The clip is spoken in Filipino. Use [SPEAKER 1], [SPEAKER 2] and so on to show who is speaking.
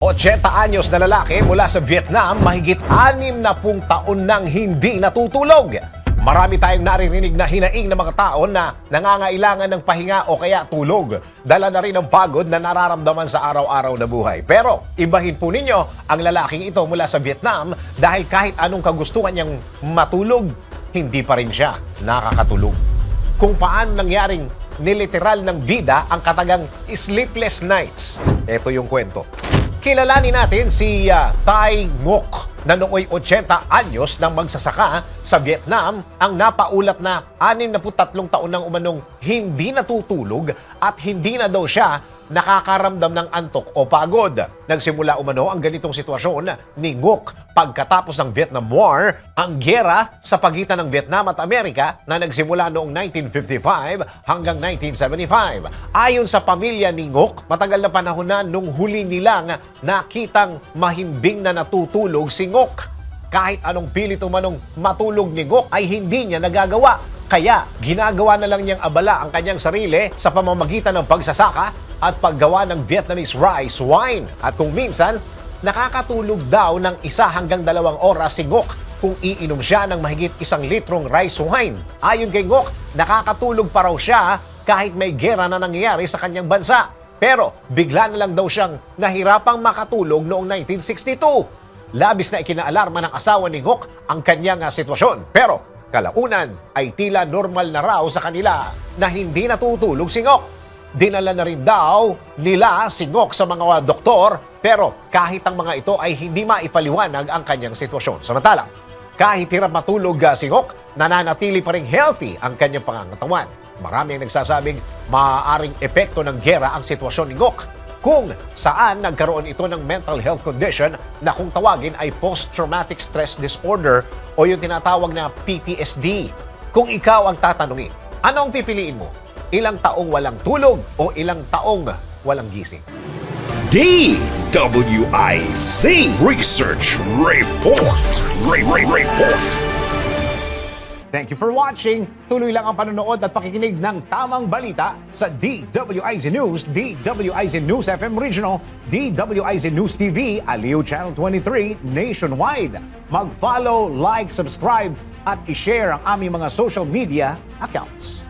[SPEAKER 1] 80 anyos na lalaki mula sa Vietnam, mahigit 60 taon nang hindi natutulog. Marami tayong naririnig na hinaing ng mga tao na nangangailangan ng pahinga o kaya tulog. Dala na rin ang pagod na nararamdaman sa araw-araw na buhay. Pero ibahin po ninyo ang lalaking ito mula sa Vietnam dahil kahit anong kagustuhan niyang matulog, hindi pa rin siya nakakatulog. Kung paano nangyaring niliteral ng bida ang katagang sleepless nights. Ito yung kwento. Kilalanin natin si Tay Ngoc na nooy 80 anyos nang magsasaka sa Vietnam ang napaulat na 63 taon nang umanong hindi natutulog at hindi na daw siya nakakaramdam ng antok o pagod. Nagsimula umano ang ganitong sitwasyon ni Ngoc pagkatapos ng Vietnam War, ang giyera sa pagitan ng Vietnam at Amerika na nagsimula noong 1955 hanggang 1975. Ayon sa pamilya ni Ngoc, matagal na panahon na nung huli nilang nakitang mahimbing na natutulog si Ngoc. Kahit anong pilit umanong matulog ni Ngoc ay hindi niya nagagawa. Kaya ginagawa na lang niyang abala ang kanyang sarili sa pamamagitan ng pagsasaka at paggawa ng Vietnamese rice wine. At kung minsan, nakakatulog daw ng 1 hanggang 2 oras si Ngoc kung iinom siya ng mahigit 1 litrong rice wine. Ayon kay Ngoc, nakakatulog pa raw siya kahit may gera na nangyayari sa kanyang bansa. Pero bigla na lang daw siyang nahirapang makatulog noong 1962. Labis na ikinaalarma ng asawa ni Ngoc ang kanyang sitwasyon. Pero kalaunan ay tila normal na raw sa kanila na hindi natutulog si Ngoc. Dinala na rin daw nila si Ngoc sa mga doktor pero kahit ang mga ito ay hindi maipaliwanag ang kanyang sitwasyon. Samantala, kahit hirap matulog si Ngoc, nananatili pa rin healthy ang kanyang pangangatawan. Marami ang nagsasabing maaaring epekto ng giyera ang sitwasyon ni Ngoc, kung saan nagkaroon ito ng mental health condition na kung tawagin ay post-traumatic stress disorder o yung tinatawag na PTSD. Kung ikaw ang tatanungin, ano ang pipiliin mo? Ilang taong walang tulog o ilang taong walang gising?
[SPEAKER 2] DWIZ Research Report. Report.
[SPEAKER 1] Thank you for watching. Tuloy lang ang panonood at pakikinig ng tamang balita sa DWIZ News, DWIZ News FM Regional, DWIZ News TV, Aliw Channel 23, nationwide. Mag-follow, like, subscribe at i-share ang aming mga social media accounts.